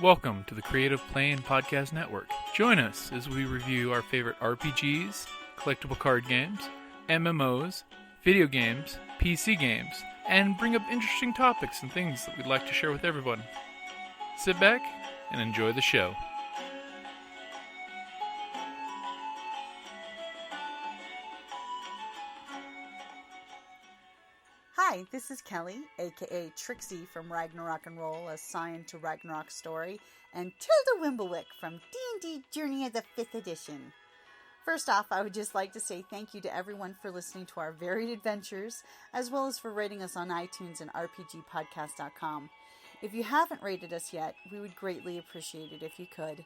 Welcome to the Creative Playing Podcast Network. Join us as we review our favorite RPGs, collectible card games, MMOs, video games, PC games, and bring up interesting topics and things that we'd like to share with everyone. Sit back and enjoy the show. Hi, this is Kelly, aka Trixie from Ragnarok and Roll, assigned to Ragnarok Story, and Tilda Wimblewick from D&D Journey of the 5th Edition. First off, I would just like to say thank you to everyone for listening to our varied adventures, as well as for rating us on iTunes and RPGpodcast.com. If you haven't rated us yet, we would greatly appreciate it if you could.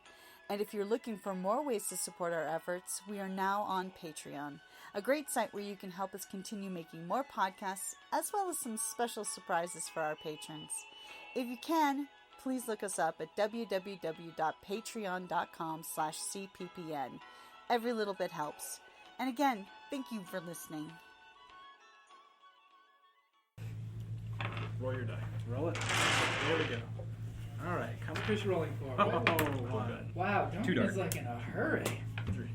And if you're looking for more ways to support our efforts, we are now on Patreon, a great site where you can help us continue making more podcasts, as well as some special surprises for our patrons. If you can, please look us up at www.patreon.com/cppn. Every little bit helps. And again, thank you for listening. Roll your die. Roll it. There we go. All right, competition rolling for. Oh, One. Wow, Duncan is like in a hurry. 3.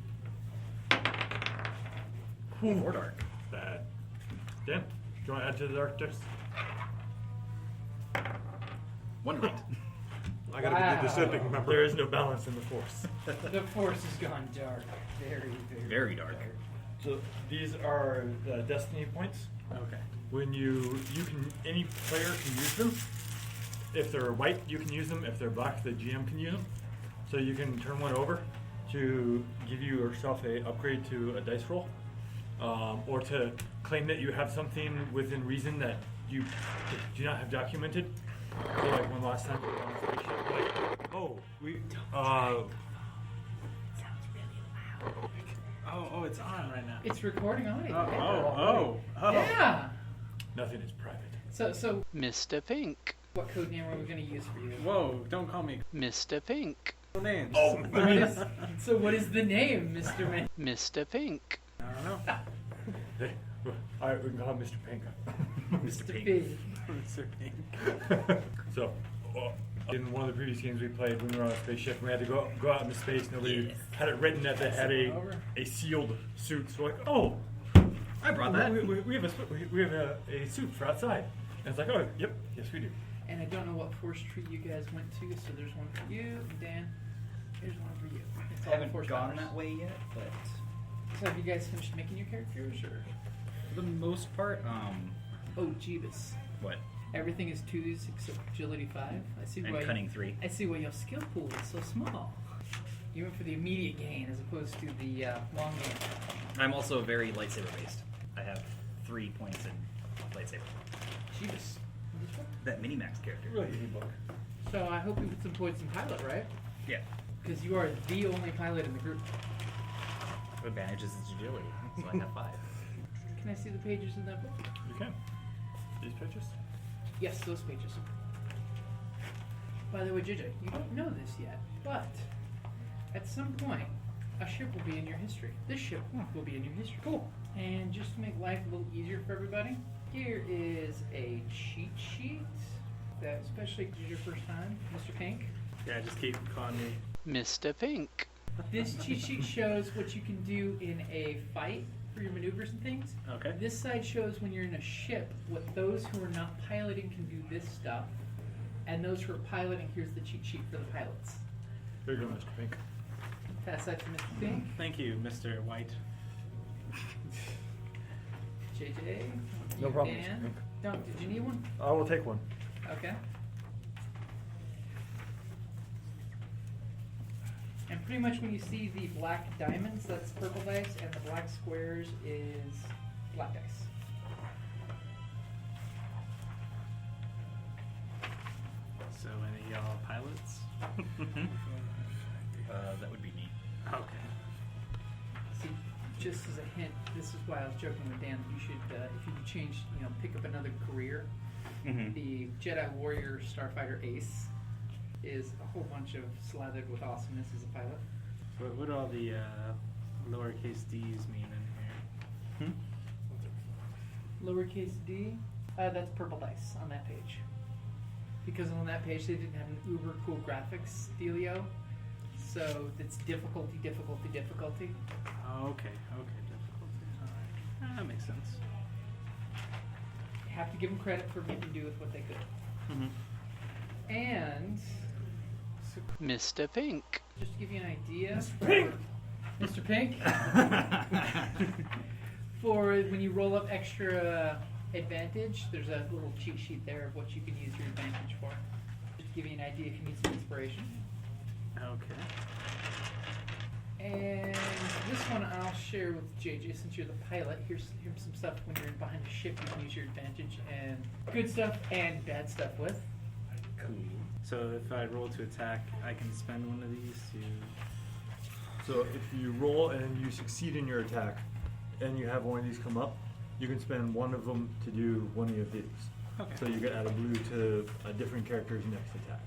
4 dark. Bad. Dan, do you want to add to the dark dice? 1 light. I gotta be the descending member. There is no balance in the force. The force has gone dark. Very dark. So these are the Destiney points. Okay. When any player can use them. If they're white, you can use them. If they're black, the GM can use them. So you can turn one over to give you yourself a upgrade to a dice roll, or to claim that you have something within reason that you do not have documented. So like when last time we were on the spaceship, like, Oh, it's on right now. It's recording audio. Oh. Yeah. nothing is private. So, Mr. Pink. what code name are we going to use for you? Whoa, don't call me Mr. Pink. names. Oh, What is the name, Mr. Man? Mr. Pink. I don't know. Alright, we can call him Mr. Pink. Mr. Pink. Big. Mr. Pink. So, in one of the previous games we played, when we were on a spaceship, we had to go out into space. Nobody had it written that they had a sealed suit. So like, oh, I brought that. We have a suit for outside. And it's like, oh, yep, yes we do. And I don't know what force tree you guys went to, so there's one for you, and Dan. Here's one for you. It's I all haven't force gone powers. that way yet, but So have you guys finished making your characters, or? for the most part, Oh, Jeebus. what? Everything is 2s except agility 5. I see And why. cunning 3. I see why your skill pool is so small. You went for the immediate gain as opposed to the long game. I'm also very lightsaber based. I have 3 points in lightsaber. Jeebus. That Minimax character. Really easy book. So I hope you put some points in pilot, right? Yeah. Because you are the only pilot in the group. Advantage is its agility, so I have 5. Can I see the pages in that book? You can. These pictures? Yes, those pages. By the way, JJ, you don't know this yet, but at some point, a ship will be in your history. This ship will be in your history. Cool. And just to make life a little easier for everybody, here is a cheat sheet that, especially because it's your first time, Mr. Pink. Yeah, just keep calling me. Mr. Pink. This cheat sheet shows what you can do in a fight for your maneuvers and things. Okay. This side shows when you're in a ship, what those who are not piloting can do this stuff. And those who are piloting, here's the cheat sheet for the pilots. Here you go, Mr. Pink. Pass that to Mr. Pink. Thank you, Mr. White. JJ. No you, problem, Dan. Mr. Pink. Dunk, did you need one? I will take one. Okay. And pretty much when you see the black diamonds, that's purple dice, and the black squares is black dice. So, any of y'all pilots? That would be me. Okay. See, just as a hint, this is why I was joking with Dan, you should, if you could change, pick up another career. Mm-hmm. The Jedi Warrior Starfighter Ace is a whole bunch of slathered with awesomeness as a pilot. What do all the lowercase d's mean in here? Lowercase d, that's purple dice on that page. because on that page they didn't have an uber cool graphics dealio. So it's difficulty. Okay, difficulty. Alright. That makes sense. You have to give them credit for making do with what they could. And so Mr. Pink. just to give you an idea, Mr. Pink! Mr. Pink, for when you roll up extra advantage, there's a little cheat sheet there of what you can use your advantage for. Just to give you an idea if you need some inspiration. Okay. And this one I'll share with JJ since you're the pilot. Here's some stuff when you're in behind a ship you can use your advantage and good stuff and bad stuff with. Cool. So if I roll to attack, I can spend one of these to... So if you roll and you succeed in your attack, and you have one of these come up, you can spend one of them to do one of these. Okay. So you get add a blue to a different character's next attack.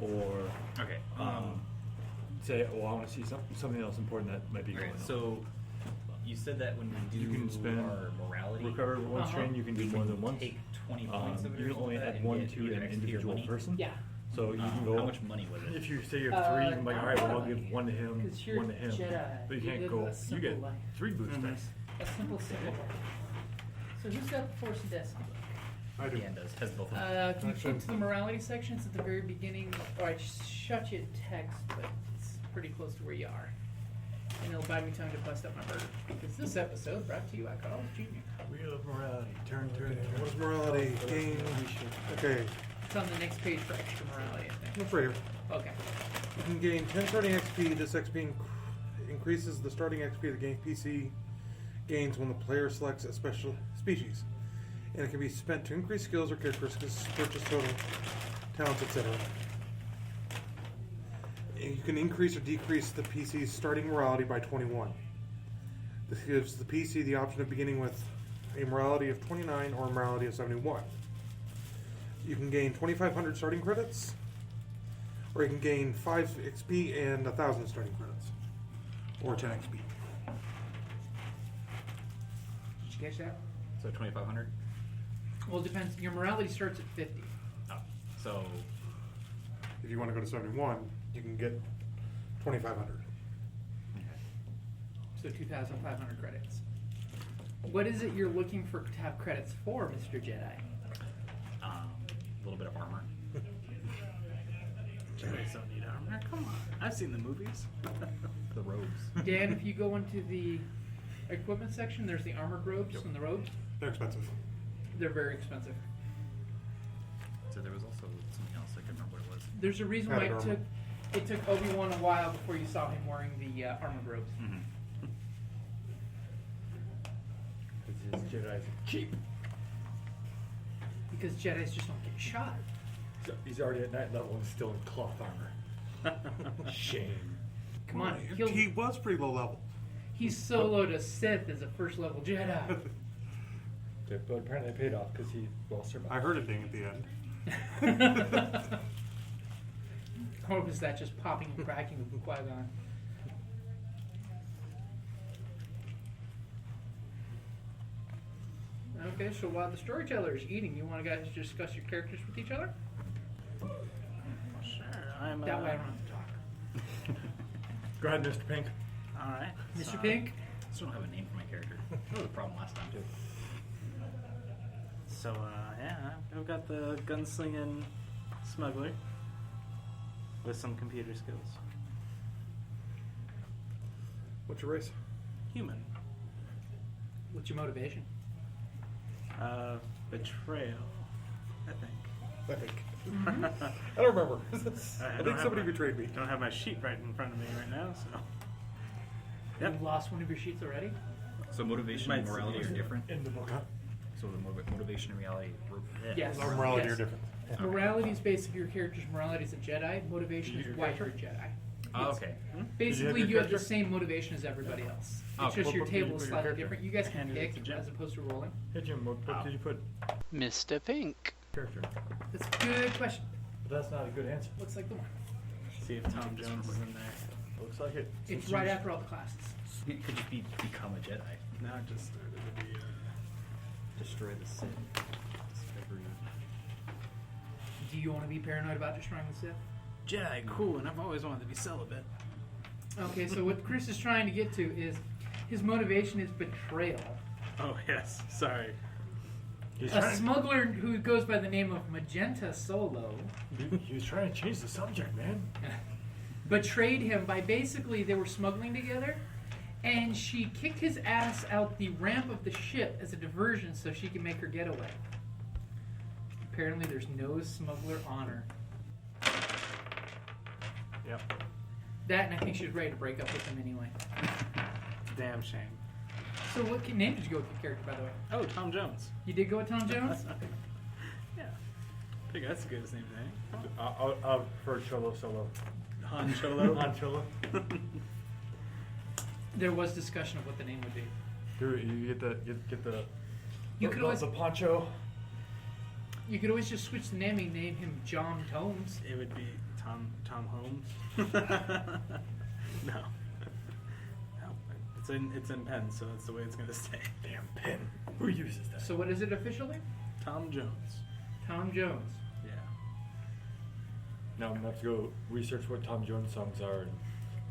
Or Okay. say, well, I want to see something else important that might be going on. So you said that when we do You can spend our morality, recover one strain, you can do we more can than once. take 20 points of it You or can only something like add that one and get to either an XP or individual money? person. Yeah. So you can go. How much money was it? If you say you have three, you can be like, all right, well, I'll give one to him, Because you're one to him. Jedi. But you You can't live go. a You simple get life. 3 boost dice. A simple life. So who's got the Force of Destiny? I do. Dan does. Has both of them. If you flip to the morality section, it's at the very beginning. Or I shot you text, but it's pretty close to where you are. And it'll buy me time to bust up my burger. Because this episode brought to you by Carl Jr. Wheel of morality. Turn. What is morality? Gain. Okay, It's on the next page for extra morality, I think. that's right here. Okay. You can gain 10 starting XP. This XP increases the starting XP the game PC gains when the player selects a special species. And it can be spent to increase skills or characteristics, purchase total, talents, etc. And you can increase or decrease the PC's starting morality by 21. This gives the PC the option of beginning with a morality of 29 or a morality of 71. You can gain 2,500 starting credits, or you can gain 5 XP and 1,000 starting credits, or 10 XP. Did you catch that? So 2,500. Well, it depends. Your morality starts at 50. Oh, so If you want to go to 71, you can get 2,500. So 2,500 credits. What is it you're looking for to have credits for, Mr. Jedi? a little bit of armor. Jedi's don't need armor. Come on. I've seen the movies. The robes. Dan, if you go into the equipment section, there's the armored robes and the robes. They're expensive. They're very expensive. So there was also something else. I can't remember what it was. There's a reason why Added armor. it took Obi-Wan a while before you saw him wearing the armored robes. Mm-hmm. Because his Jedi's cheap. Because Jedis just don't get shot. So he's already at night level and still in cloth armor. Shame. Come on, He was pretty low level. he's soloed a Sith as a first level Jedi. But apparently it paid off because he well survived. I heard a ding at the end. Or was that just popping and cracking with Qui-Gon? Okay, so while the storyteller is eating, you want to guys discuss your characters with each other? Sure. I'm. That way I don't have to talk. Go ahead, Mr. Pink. All right. Mr. Pink? I still don't have a name for my character. That was a problem last time too. So, yeah, I've got the gunslinging smuggler with some computer skills. What's your race? Human. What's your motivation? Betrayal, I think. I think. I don't remember. I don't think have somebody my- betrayed me. Don't have my sheet right in front of me right now, so. Yep. You've lost one of your sheets already? So motivation Might and morality see are it. different. In the book, huh? So the motivation and reality. Yes. Our morality Yes. are different. Morality is based if your character's morality is a Jedi. Motivation is why you're a Jedi. Oh, okay. Basically, your you have the character? same motivation as everybody else. Oh, It's just what your book did you table is put your slightly character? different. You guys can Handed it pick to Jim. as opposed to rolling. Hey Jim, what book did you put Mr. Pink. character? That's a good question. But that's not a good answer. Looks like the one. See if Tom Jones is in there. Looks like it. It's right after all the classes. You could just become a Jedi. Now it just started to be. Destroy the Sith. Discovery. Do you want to be paranoid about destroying the Sith? Jedi, cool, and I've always wanted to be celibate. Okay, so what Chris is trying to get to is his motivation is betrayal. Oh, yes. Sorry. He's A trying, smuggler who goes by the name of Magenta Solo he was trying to change the subject, man. betrayed him by basically they were smuggling together, and she kicked his ass out the ramp of the ship as a diversion so she could make her getaway. Apparently, there's no smuggler honor. Yep. That, and I think she was ready to break up with him anyway. Damn shame. So, what name did you go with your character, by the way? Oh, Tom Jones. You did go with Tom Jones? Yeah. I think that's a good name. I'll prefer Cholo Solo. Han Cholo. Han Cholo. There was discussion of what the name would be. Dude, you get the You could always the poncho. You could always just switch the name and name him John Tomes. It would be Tom Holmes. No. It's in pen, so that's the way it's gonna stay. Damn pen. Who uses that? So what is it officially? Tom Jones. Tom Jones. Yeah. Now I'm gonna have to go research what Tom Jones songs are, and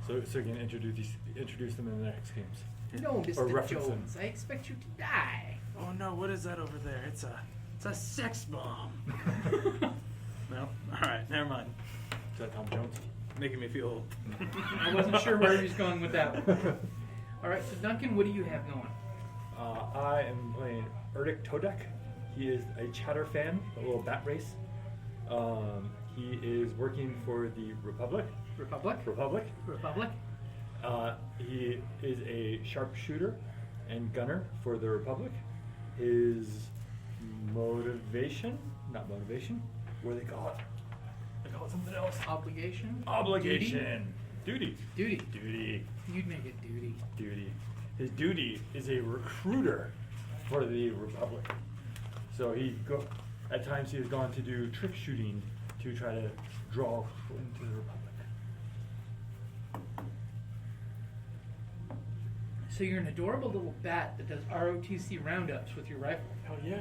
so you can introduce them in the next games. No, Or Mr. reference him. Jones, I expect you to die. Oh no, what is that over there? It's a sex bomb. No? Alright, never mind. Is that Tom Jones? Making me feel old. I wasn't sure where he was going with that one. All right, so Duncan, what do you have going? I am playing Erdek Todek. He is a Chadra fan, a little bat race. He is working for the Republic. Republic? He is a sharpshooter and gunner for the Republic. His motivation, not motivation, what do they call it? They call it something else. Obligation? Obligation. Duty. Duty. You'd make it duty. Duty. His duty is a recruiter for the Republic. So at times he has gone to do trick shooting to try to draw into the Republic. So you're an adorable little bat that does ROTC roundups with your rifle. Hell yeah.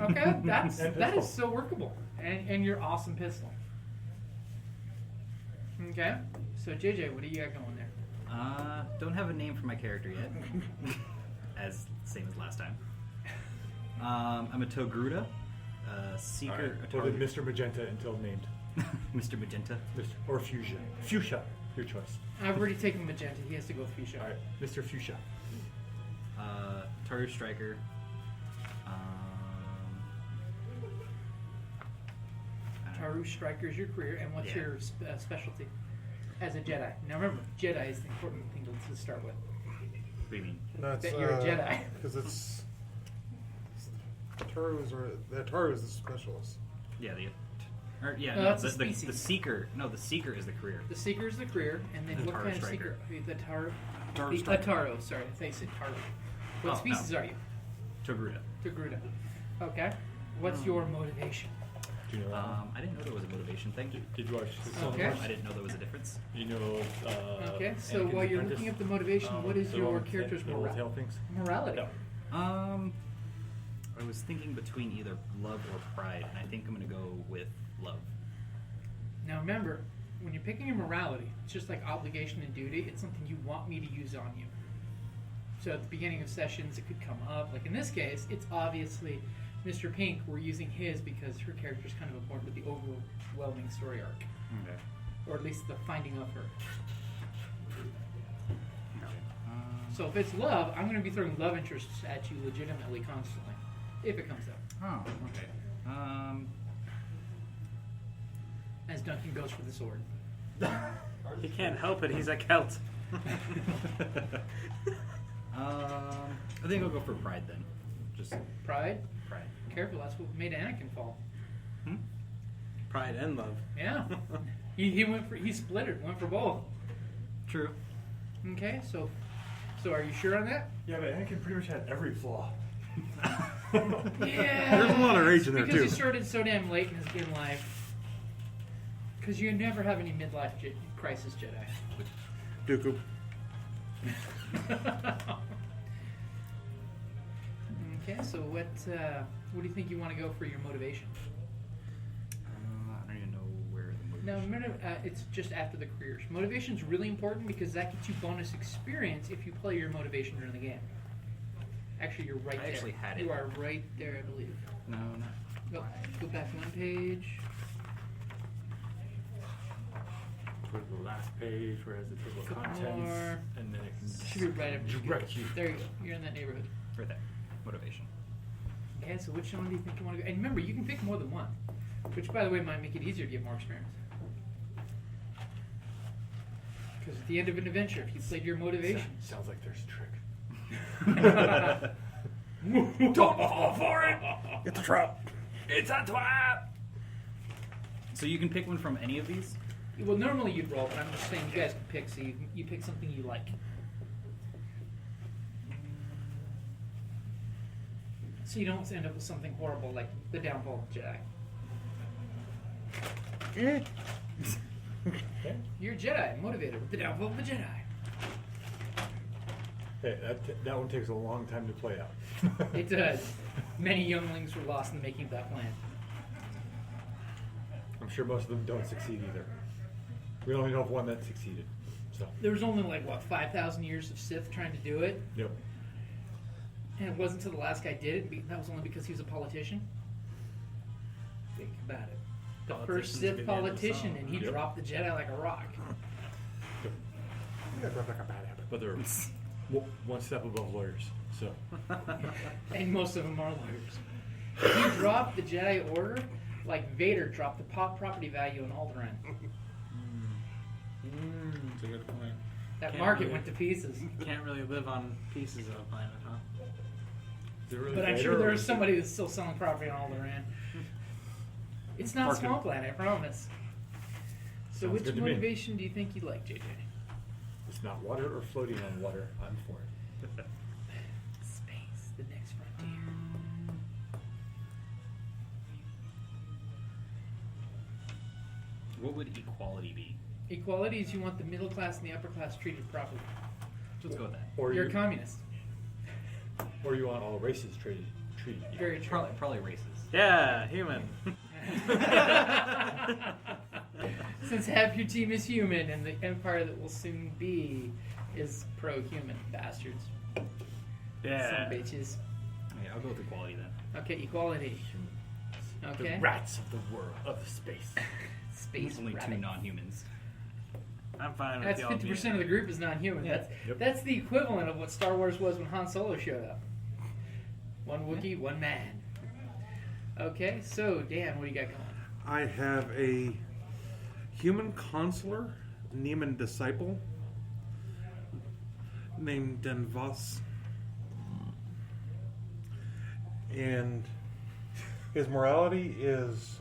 Okay, And that pistol. is so workable. And your awesome pistol. Okay, so JJ, what do you got going there? Don't have a name for my character yet. Same as last time. I'm a Togruda Seeker. Or the Mr. Magenta until named. Mr. Magenta. Or Fuchsia. Fuchsia. Your choice. I've already taken Magenta. He has to go Fuchsia. Alright, Mr. Fuchsia. Taru Striker. Taru Striker is your career, and what's your specialty as a Jedi? Now remember, Jedi is the important thing to start with. What do you mean? That's, That you're a Jedi. Because Taru is the specialist. Yeah, No, that's the the species. Seeker. No, the Seeker is the career. The Seeker is the career, and then The what Taru kind of Striker. Seeker? The Taru. Taru The Striker. Ataru, sorry. I thought you said Taru. What Oh, species no. are you? Togruda. Togruda. Okay. What's your motivation? Do you know I didn't know there was a motivation. Thank you. Did you watch the Okay. I didn't know there was a difference. You know Okay, so Anakin's while you're apprentice? looking up the motivation, what is the your little character's the little tail morale? things? Morality. No. I was thinking between either love or pride, and I think I'm gonna go with love. Now remember, when you're picking your morality, it's just like obligation and duty. It's something you want me to use on you. So at the beginning of sessions, it could come up. Like in this case, it's obviously Mr. Pink. We're using his because her character is kind of important to the overwhelming story arc, Okay. or at least the finding of her. So if it's love, I'm going to be throwing love interests at you legitimately constantly, if it comes up. Oh, okay. As Duncan goes for the sword. He can't help it, he's a Celt. I think I'll go for pride then. Just Pride? pride. Careful, that's what made Anakin fall. Pride and love. Yeah. he split it, went for both. True. Okay, so are you sure on that? Yeah, but Anakin pretty much had every flaw. Yeah. There's a lot of rage in there, because too. he started so damn late in his life. Because you never have any midlife crisis Jedi. Dooku. Okay, so what do you think you want to go for your motivation? No, it's just after the careers. Motivation's really important because that gets you bonus experience if you play your motivation during the game. Actually, you're right there. I actually had it. You are right there, I believe. No, not. Go back one page. Towards the last page where it has the table of Couple contents, more. and then it can Should be right up. direct you. There you go. You're in that neighborhood. Right there. Motivation. Okay, so which one do you think you want to go? And remember, you can pick more than one, which, by the way, might make it easier to get more experience. Because at the end of an adventure, if you played your motivation, Sounds like there's a trick. don't fall for it. It's a trap. It's a trap. So you can pick one from any of these? Well, normally you'd roll, but I'm just saying you guys can pick, so you pick something you like. So you don't end up with something horrible like the downfall of the Jedi. You're a Jedi, motivated with the downfall of the Jedi. Hey, that one takes a long time to play out. It does. Many younglings were lost in the making of that plan. I'm sure most of them don't succeed either. We only know of one that succeeded. So. There was only 5,000 years of Sith trying to do it, Yep. and it wasn't until the last guy did it. That was only because he was a politician. Think about it. The first Politicians Sith get the end of the politician, song. and he Yep. dropped the Jedi like a rock. That's like a bad habit. But they're one step above lawyers. So. And most of them are lawyers. He dropped the Jedi Order like Vader dropped the property value in Alderaan. That's a good point. That Can't market really- went to pieces. Can't really live on pieces of a planet, huh? Is it really But I'm Vader sure or there's is it- somebody that's still selling property on Alderaan. It's not Parking. small planet, I promise. So Sounds which good to me. motivation do you think you like, JJ? It's not water or floating on water. I'm for it. Space, the next frontier. What would equality be? Equality is you want the middle class and the upper class treated properly. Let's go with that. Or You're you, a communist. or you want all races treated. Very true. Probably races. Yeah, human. Since half your team is human and the empire that will soon be is pro-human bastards. Yeah. Some bitches. Okay, I'll go with equality then. Okay, equality. Okay. The rats of the world of space. Space Only rabbit. two non-humans. I'm fine with That's y'all 50% of the group is non-human. Yeah. That's the equivalent of what Star Wars was when Han Solo showed up. One Wookiee, one man. Okay, so Dan, what do you got going? I have a human consular, Neiman disciple, named Danvoss. And his morality is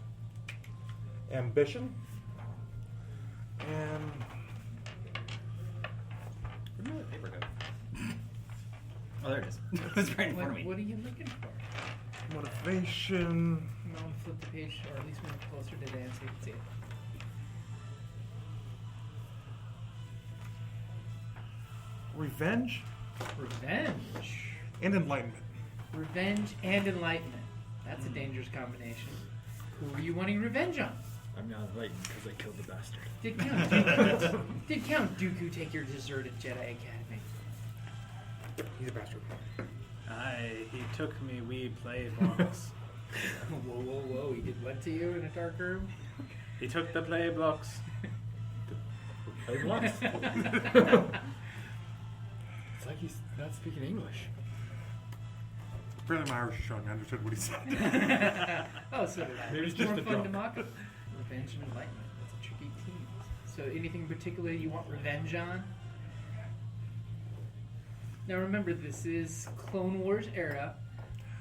ambition. And Where did my paper go? Oh, there it is. It's right in front of me. What are you looking for? motivation. I'm going to flip the page, or at least move closer to Dan so you can see it. Revenge Revenge. and enlightenment. Revenge and enlightenment. That's a dangerous combination. Who are you wanting revenge on? I'm not enlightened because I killed the bastard. Did Count Dooku take your deserted Jedi Academy? He's a bastard. He took me weed play blocks. Whoa. He did what to you in a dark room? He took the play blocks. I once. It's like he's not speaking English. Apparently my Irish is showing. I understood what he said. Oh, so did I. Maybe It's it's just more a fun to drunk. mock. Revenge and enlightenment. That's a tricky team. So anything in particular you want revenge on? Now remember, this is Clone Wars era,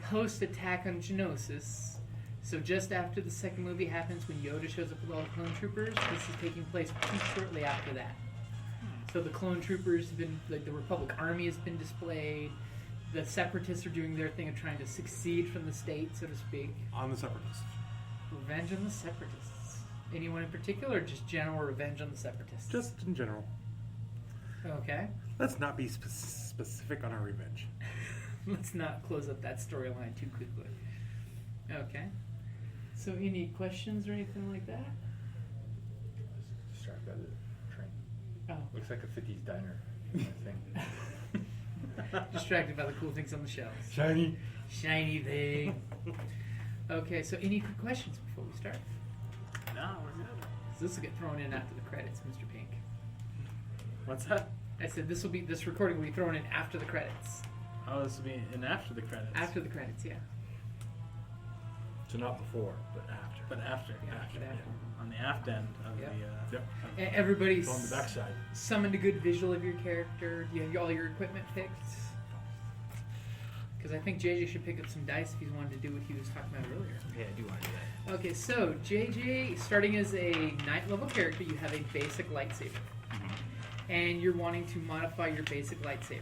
post-Attack on Geonosis. So just after the second movie happens, when Yoda shows up with all the clone troopers, this is taking place pretty shortly after that. So the clone troopers have been, like the Republic Army has been displayed. The Separatists are doing their thing of trying to succeed from the state, so to speak. On the Separatists. Revenge on the Separatists. Anyone in particular, or just general revenge on the Separatists? Just in general. Okay. Let's not be specific on our revenge. Let's not close up that storyline too quickly. Okay. So any questions or anything like that? distracted by the train. Oh. Looks like a 50s diner thing. Distracted by the cool things on the shelves. Shiny. Shiny thing. Okay, so any quick questions before we start? No, we're good. So this will get thrown in after the credits, Mr. Pink. What's that? I said this recording will be thrown in after the credits. Oh, this will be in after the credits. After the credits, yeah. So not before, but after. But after. Yeah, after. but after. On the aft end of Yep. the... Yep. Everybody's On the backside. summoned a good visual of your character. You have all your equipment picked. Because I think JJ should pick up some dice if he's wanted to do what he was talking about earlier. Okay, I do want to do that. Okay, so JJ, starting as a 9th level character, you have a basic lightsaber. And you're wanting to modify your basic lightsaber.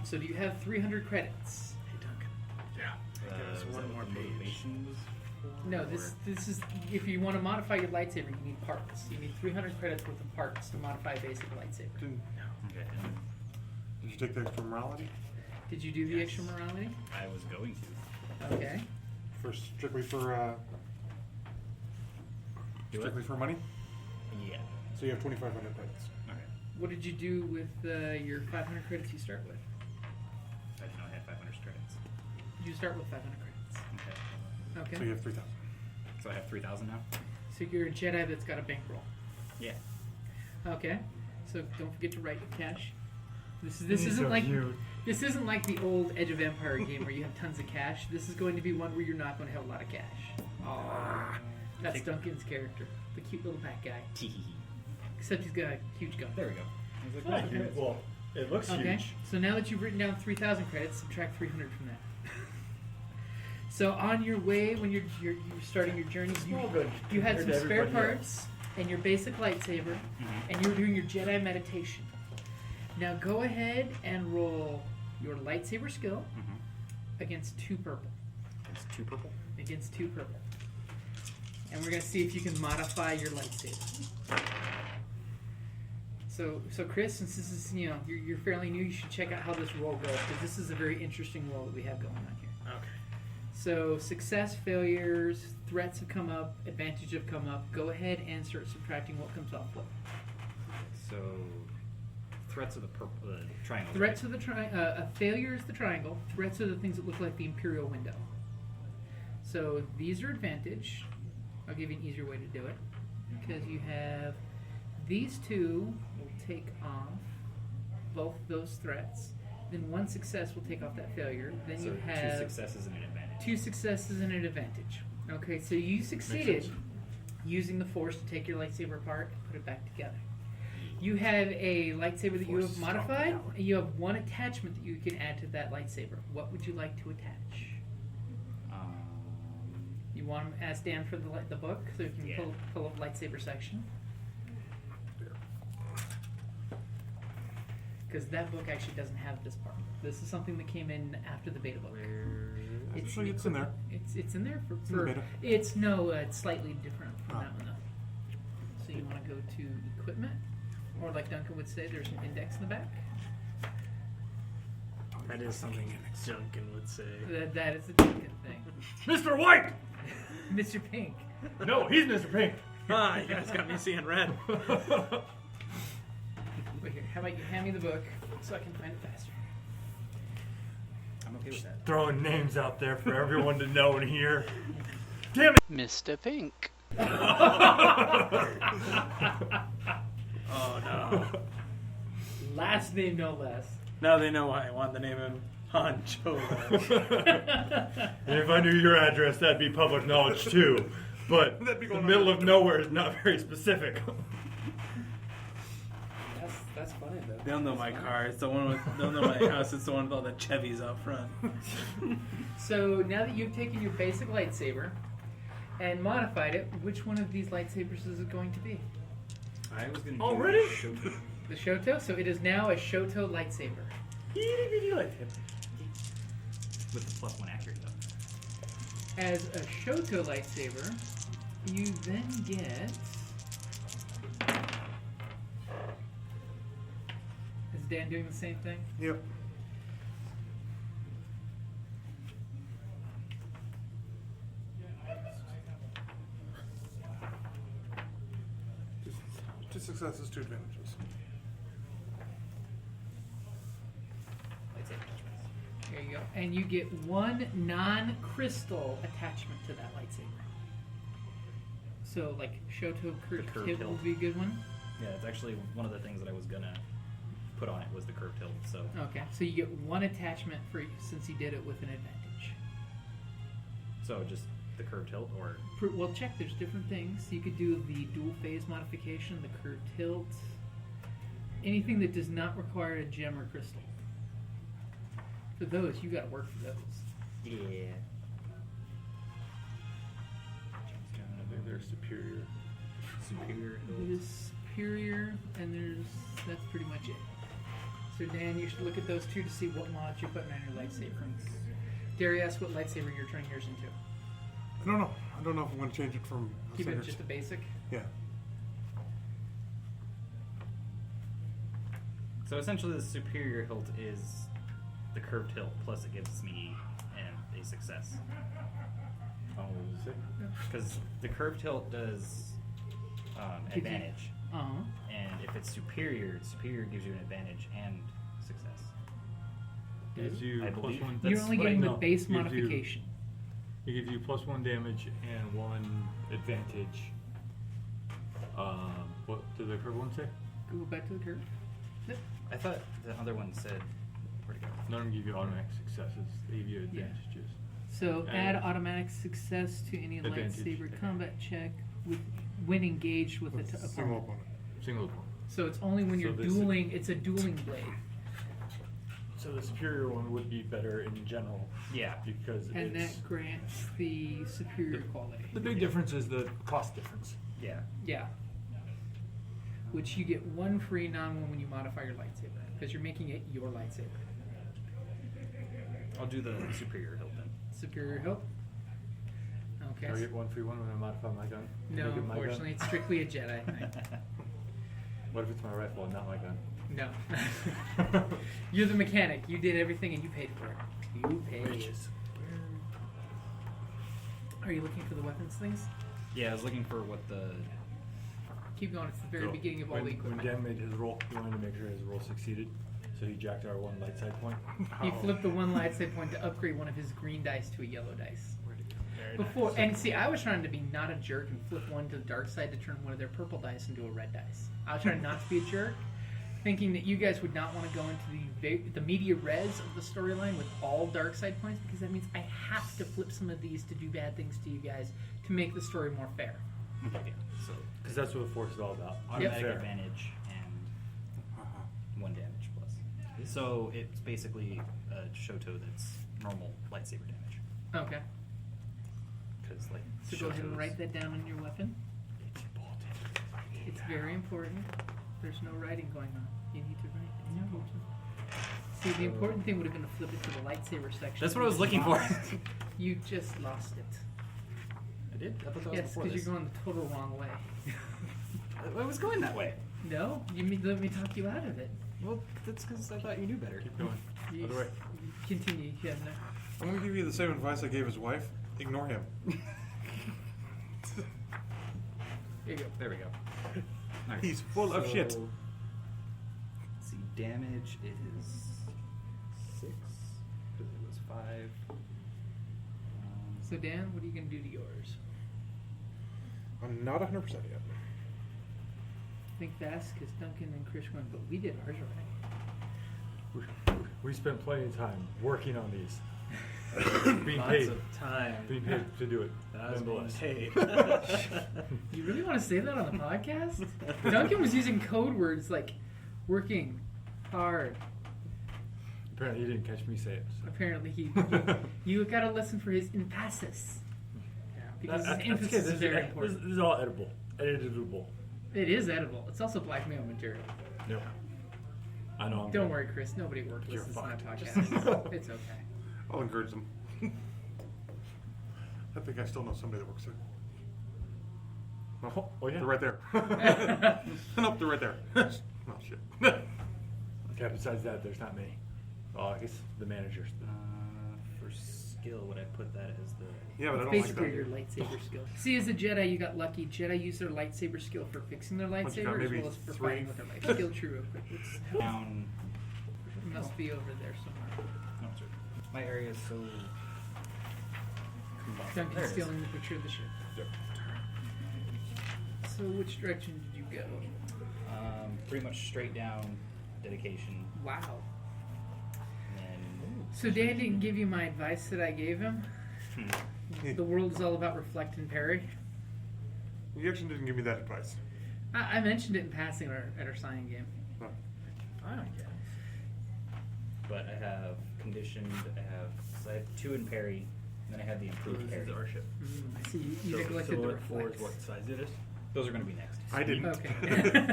So do you have 300 credits? Hey, Duncan. Yeah. Give us one more page. motivation was for, No, or- this is if you want to modify your lightsaber, you need parts. You need 300 credits worth of parts to modify a basic lightsaber. Did Okay, you take the extra morality? Did you do the Yes. extra morality? I was going to. Okay. Strictly for Do it? strictly for money? Yeah. So you have 2,500 credits. Okay. What did you do with your 500 credits you start with? I didn't know I had 500 credits. You start with 500 credits. Okay. Okay. So you have 3,000. So I have 3,000 now? So you're a Jedi that's got a bankroll. Yeah. Okay. So don't forget to write your cash. This These isn't are like cute. this isn't like the old Edge of Empire game where you have tons of cash. This is going to be one where you're not going to have a lot of cash. Oh, that's Duncan's character, the cute little bat guy. Tee-hee-hee. Except he's got a huge gun. There we go. I was like, Thank you. Well, it looks Okay. huge. So now that you've written down 3,000 credits, subtract 300 from that. So on your way, when you're starting your journey, Small good. you had some compared to spare everybody parts and your basic lightsaber, and you were doing your Jedi meditation. Now go ahead and roll your lightsaber skill against 2 purple. It's 2 purple? Against 2 purple. And we're going to see if you can modify your lightsaber. So Chris, since this is, you're fairly new, you should check out how this roll goes, because this is a very interesting roll that we have going on here. Okay. So success, failures, threats have come up, advantage have come up. Go ahead and start subtracting what comes off what. So, threats of the purple, triangle. Threats of the a failure is the triangle. Threats are the things that look like the Imperial window. So these are advantage. I'll give you an easier way to do it, because you have these 2 will take off both those threats. Then 1 success will take off that failure. Then So you have 2 successes and an advantage. 2 successes and an advantage. Okay, so you succeeded using the Force to take your lightsaber apart and put it back together. You have a lightsaber that you Force have is modified, strong power. and you have 1 attachment that you can add to that lightsaber. What would you like to attach? You want to ask Dan for the book so you can Yeah. pull up lightsaber section? Because that book actually doesn't have this part. This is something that came in after the beta book. Actually, it's in there. It's in there for in the beta. it's slightly different from that one though. So you want to go to equipment, or like Duncan would say, there's an index in the back. That is something Duncan would say. That is the Duncan thing. Mr. White! Mr. Pink. No, he's Mr. Pink. Ah, you guys got me seeing red. Wait here. How about you hand me the book so I can find it faster? I'm okay with that. Throwing names out there for everyone to know and hear. Damn it! Mr. Pink. Oh no. Last name, no less. Now they know why I want the name of Han Cholo. And if I knew your address, that'd be public knowledge too. But That'd be the going middle on. of nowhere is not very specific. That's funny though. They'll know my car. It's the one with. They'll know my house. It's the one with all the Chevys out front. So now that you've taken your basic lightsaber and modified it, which one of these lightsabers is it going to be? I was going to Already? The Shoto? So it is now a Shoto lightsaber. With the +1 accurate though. As a Shoto lightsaber, you then get... Is Dan doing the same thing? Yep. Just successes, 2 advantages. Lightsaber attachments. There you go. And you get 1 non-crystal attachment to that lightsaber. So, like, Shoto curved Curved Tip hilt. would be a good one. Yeah, it's actually one of the things that I was gonna put on it was the curved hilt. So Okay, so you get 1 attachment for since you did it with an advantage. just the curved hilt, or Well, check. There's different things. You could do the dual phase modification, the curved tilt, anything that does not require a gem or crystal. For those, you got to work for those. yeah. I think they're superior. Superior There's superior, and that's pretty much it. So Dan, you should look at those 2 to see what mods you're putting on your lightsaber. Darius, what lightsaber you're turning yours into? I don't know. I don't know if I'm going to change it from Keep it standard- just a basic. Yeah. So essentially, the superior hilt is the curved hilt, plus it gives me a success. What does it say? Because the curved hilt does Gives you- advantage, and if it's superior gives you an advantage and success. Gives you I plus believe. 1. You're That's only what I getting the know. base Gives you- modification. It gives you plus 1 damage and 1 advantage. What did the curve one say? Go back to the curve. Yep. I thought the other one said. Where'd it go? None of them give you automatic successes. They give you Yeah. advantages. So And- add automatic success to any Advantage. lightsaber combat check when engaged with With a a single opponent. opponent. Single opponent. So it's only when So you're this- dueling. It's a dueling blade, So the superior one would be better in general Yeah. because and it's that grants the superior quality. the big difference is the cost difference. Yeah. Yeah. Which you get 1 free non-one when you modify your lightsaber because you're making it your lightsaber. I'll do the superior hilt then. Superior hilt. Okay. Can I get 1 free one when I modify my gun? Can No, I get my gun? unfortunately, it's strictly a Jedi thing. What if it's my rifle and not my gun? No. You're the mechanic. You did everything and you paid for it. You paid. Bitches. Are you looking for the weapons things? Yeah, I was looking for what the. Keep going. It's the very So, beginning of all when, the when equipment. Dan made his roll, he wanted to make sure his roll succeeded, so he jacked our 1 light side point. He flipped the 1 lightsaber point to upgrade one of his green dice to a yellow dice. Very Before nice. and see, I was trying to be not a jerk and flip one to the dark side to turn one of their purple dice into a red dice. I was trying not to be a jerk, thinking that you guys would not want to go into the media res of the storyline with all dark side points because that means I have to flip some of these to do bad things to you guys to make the story more fair. Okay. So Because that's what the Force is all about. automatic Fair. advantage and 1 damage plus. So it's basically a Shoto that's normal lightsaber damage. Okay, Because like. so go ahead and Shotos- write that down on your weapon. It's important. It's very important. There's no writing going on. You need to write. No. See, the important thing would have been to flip it to the lightsaber section. That's what I was looking for. You just lost it. I did? I thought that was Yes, before because this. you're going the total wrong way. I was going that way. No, let me talk you out of it. Well, that's because I thought you knew better. Keep going. You Other way. Continue. You have no. I'm going to give you the same advice I gave his wife. Ignore him. Here you go. There we go. Alright, He's full of shit. let's see, damage is 6 because it was 5. So Dan, what are you gonna do to yours? I'm not 100% yet. Think fast, because Duncan and Chris went, but we did ours already. We spent plenty of time working on these. Being Lots paid. of time. Being paid to do it. That was being Nonetheless. paid. You really want to say that on the podcast? Duncan was using code words like working hard. Apparently, you didn't catch me say it. So. Apparently, you got a lesson for his emphasis. Because his emphasis is very important. This is all edible. Editable. It is edible. It's also blackmail material. No. I know. I'm Don't good. worry, Chris. Nobody at work You're listens to my fucked. podcast. It's okay. I'll encourage them. I think I still know somebody that works there. Oh, yeah. They're right there. Nope, they're right there. Oh, shit. Okay, besides that, there's not many. Oh, I guess the managers. For skill would I put that as the? Yeah, but I don't Basically, like your lightsaber skill. See, as a Jedi, you got lucky. Jedi use their lightsaber skill for fixing their What you got, lightsaber as maybe well as for 3? fighting with their lightsaber. Skill true real quick. Down. It must be over there somewhere. No, it's right. My area is so. There Duncan's it is. stealing the picture of the ship. Yep. So, which direction did you go? Pretty much straight down. Dedication. Wow. And then. So Dan didn't give you my advice that I gave him. The world is all about reflect and parry. You actually didn't give me that advice. I mentioned it in passing at our signing game. Huh. Oh, yeah. But I have conditioned. So I have 2 in parry. And then I have the improved parry. This is our ship. I see you neglected the reflex. What size it is? Those are going to be next. I didn't. Okay.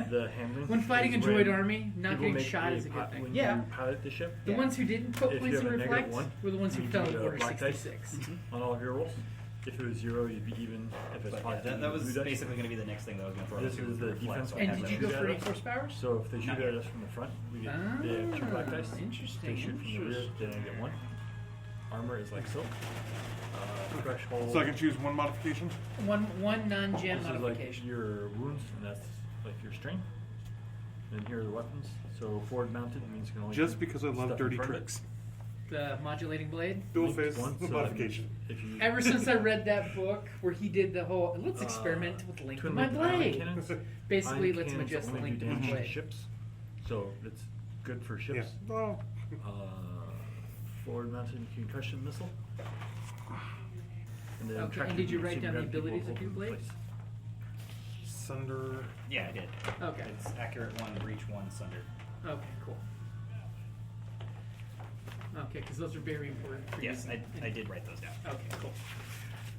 The handling. When fighting a is droid when army, not people getting make shot a is a good thing. When Yeah. you pilot the ship, The Yeah. ones who didn't put If points you in have a reflect -1, were the ones who you fell do in the order black dice. 66. on all of your rolls. If it was 0, you'd be even. If it's But yeah, positive, that was blue dice. basically going to be the next thing that I was going to throw. This into is the reflex, defense so I And have did that. you go for Yeah. any force powers? So if they shoot Not at yet. us from the front, they have 2 black dice. If Interesting. they shoot from the rear, then I get 1. Armor is like silk. Threshold. So I can choose one modification? One non-gen This is like modification. your wounds, and that's like your strength. And here are the weapons. So forward mounted means you can only Just shoot because I love stuff in dirty front of it. tricks. The modulating blade. Dual Linked face one, so that modification. means If you Ever since I read that book where he did the whole, let's experiment with length of twin my linked ion blade. cannons, Basically, ion let's him cannons adjust the only length do of his damage to blade. ships, so it's good for Yeah. ships. Oh. Forward mounted concussion missile. And then Okay, tractor and did you beams write to down the grab people abilities of over your in blade? place. Sunder. Yeah, I did. Okay. It's accurate 1, reach 1, sunder. Okay, cool. Okay, because those are very important for Yes, you. I did write those down. Okay, cool.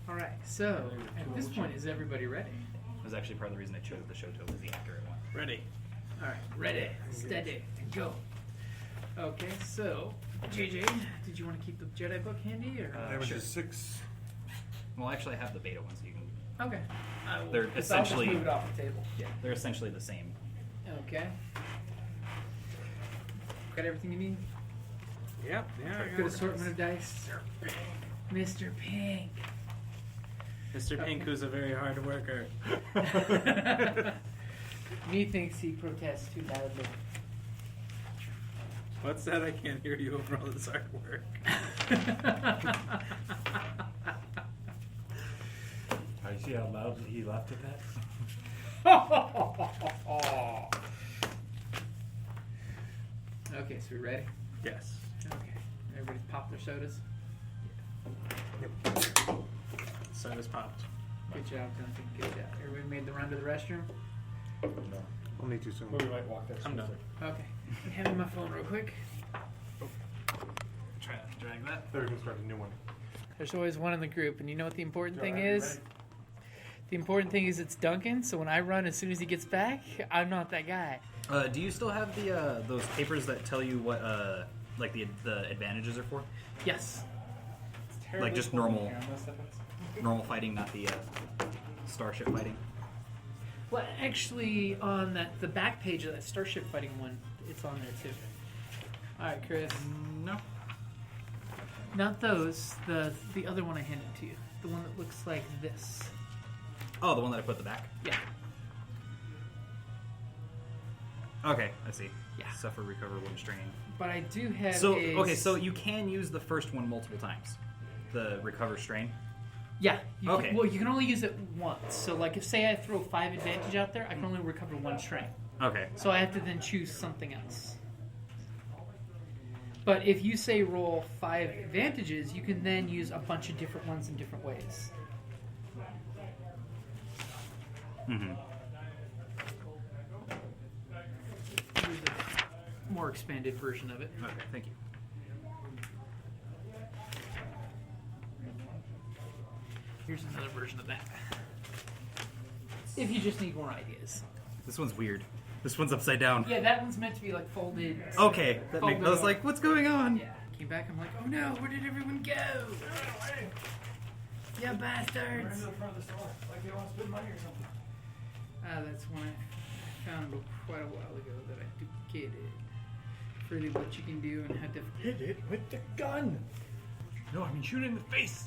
All right, so at this point, is everybody ready? It was actually part of the reason I chose the Shoto was the accurate one. Ready. All right, ready, steady, and go. Okay, so JJ, did you want to keep the Jedi book handy or? Damage sure. is 6. Well, actually, I have the beta ones. So you can. Okay. I will, They're 'cause I'll just essentially- move it off the table. Yeah, they're essentially the same. Okay. Got everything you need? Yep. Yeah. Good assortment of dice. Mr. Pink. Mr. Pink, who's a very hard worker. Methinks he protests too loudly. What's that? I can't hear you over all this hard work. I see how loudly he laughed at that. Okay, so we ready? Yes. Okay. Everybody's popped their sodas. Soda's popped. Good job, Duncan. Good job. Everybody made the run to the restroom? No. I'll need to soon. Well, we might walk that. I'm done. Okay. I'm having my phone real quick. Try to drag that. There, we can start a new one. There's always one in the group, and you know what the important thing Alright, is? The important thing is it's Duncan, so when I run as soon as he gets back, I'm not that guy. Do you still have the those papers that tell you what like the advantages are for? Yes. Like just normal fighting, not the starship fighting. Well, actually, on the back page of that Starship Fighting one, it's on there too. All right, Chris. No. Not those. The other one I handed to you. The one that looks like this. Oh, the one that I put at the back. Yeah. Okay, I see. Yeah. Suffer, recover, one strain. But I do have. So okay, so you can use the first one multiple times. The recover strain. Yeah. You Okay. Can, well, you can only use it once. So, like, if say I throw 5 advantage out there, I can only recover 1 strain. Okay. So I have to then choose something else. But if you say roll 5 advantages, you can then use a bunch of different ones in different ways. Mm-hmm. Here's a more expanded version of it. Okay, thank you. Here's another version of that. If you just need more ideas. This one's weird. This one's upside down. Yeah, that one's meant to be like folded. Okay, that Folded makes. I was over. like, what's going on? Yeah. Came back, I'm like, oh no, where did everyone go? You bastards. That's one I found quite a while ago that I duplicated. Really what you can do and how difficult. Hit it with the gun. No, I mean shoot it in the face.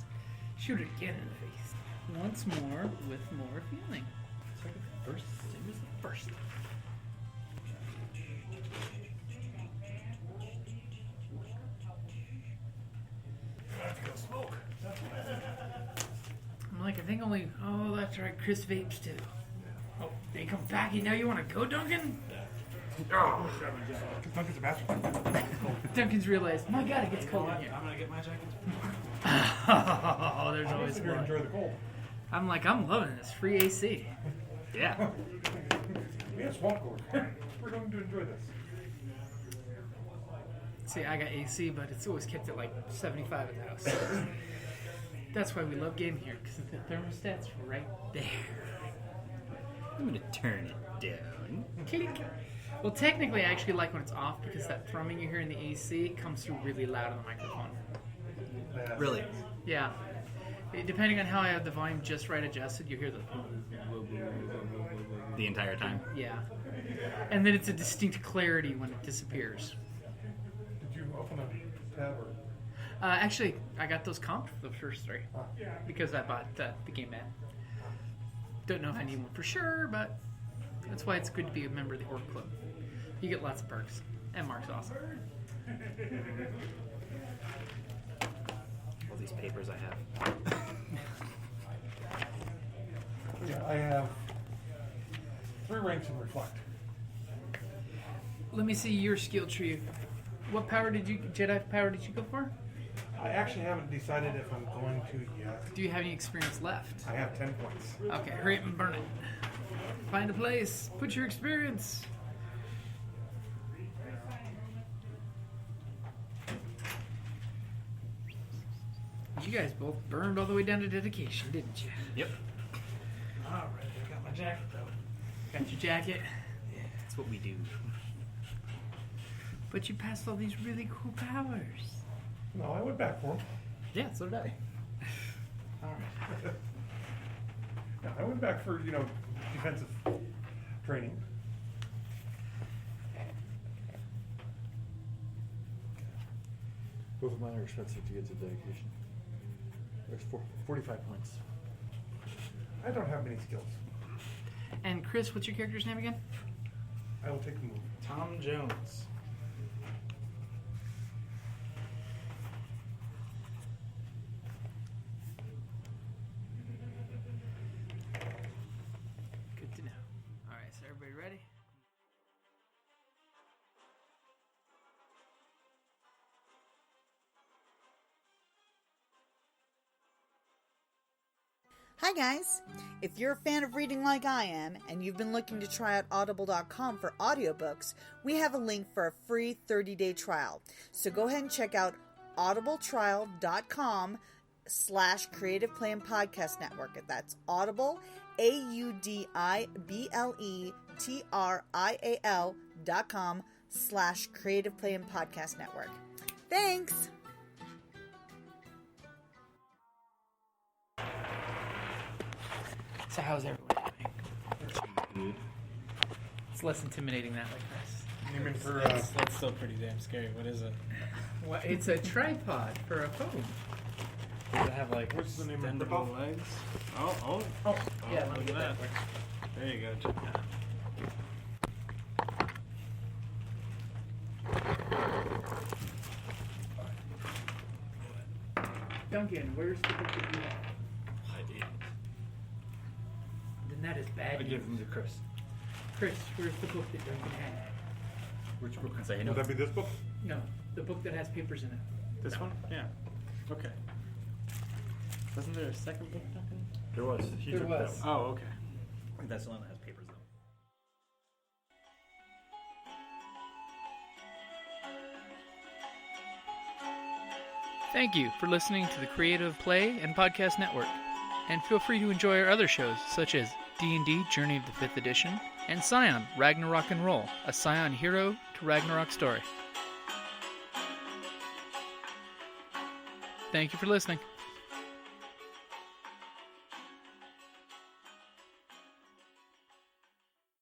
Shoot it again in the face. Once more with more feeling. First, same as the first. Smoke. I'm like, I think only. Oh, that's right. Chris vapes too. Oh, they come back. Now you want to go, Duncan? Oh, Duncan's a bastard. Duncan's realized, my God, it gets cold in here. I'm gonna get my jacket. Oh, there's always You're one. enjoy the cold. I'm like, I'm loving this free AC. Yeah. We have swamp cooler. We're going to enjoy this. See, I got AC, but it's always kept at like 75 at the house. That's why we love gaming here, because the thermostat's right there. I'm gonna turn it down. Click. Well, technically, I actually like when it's off because that thrumming you hear in the AC comes through really loud on the microphone. Really? Yeah. Depending on how I have the volume just right adjusted, you hear The entire time. yeah. And then it's a distinct clarity when it disappears. Did you open a tab or? Actually, I got those comped for the first three because I bought the game mat. Don't know if I need one for sure, but that's why it's good to be a member of the Orc Club. You get lots of perks, and Mark's awesome. All these papers I have. Yeah, I have 3 ranks in Reflect. Let me see your skill tree. What Jedi power did you go for? I actually haven't decided if I'm going to yet. Do you have any experience left? I have 10 points. Okay, hurry up and burn it. Find a place. Put your experience. You guys both burned all the way down to dedication, didn't you? Yep. Alright, I got my jacket though. Got your jacket? Yeah, that's what we do. But you passed all these really cool powers. No, I went back for them. Yeah, so did I. Alright. Yeah, I went back for, defensive training. Both of mine are expensive to get to dedication. There's 45 points. I don't have many skills. And Chris, what's your character's name again? I will take the move. Tom Jones. Good to know. Alright, so everybody ready? Hi guys! If you're a fan of reading like I am, and you've been looking to try out audible.com for audiobooks, we have a link for a free 30-day trial. So go ahead and check out audibletrial.com/Creative Play and Podcast Network. That's Audible, audibletrial.com/Creative Play and Podcast Network. Thanks! So how's everyone doing? It's less intimidating that like this. You mean for, That's still pretty damn scary. What is it? Well, it's a tripod for a phone. Does it have like What's the name of the extendable book? legs? Oh, Yeah, let me look get at that that. one. There you go. Check that out. Duncan, where's the book that you have? Then that is bad I news. give them to Chris. Chris, where's the book that Duncan had? Which book? So, Would that be this book? No, the book that has papers in it. This one? Yeah. Okay. Wasn't there a second book, Duncan? There was. He There took was. that one. Oh, okay. I think that's the one that has papers, though. Thank you for listening to the Creative Play and Podcast Network. And feel free to enjoy our other shows, such as D&D Journey of the 5th Edition and Scion Ragnarok and Roll, a Scion hero to Ragnarok story. Thank you for listening.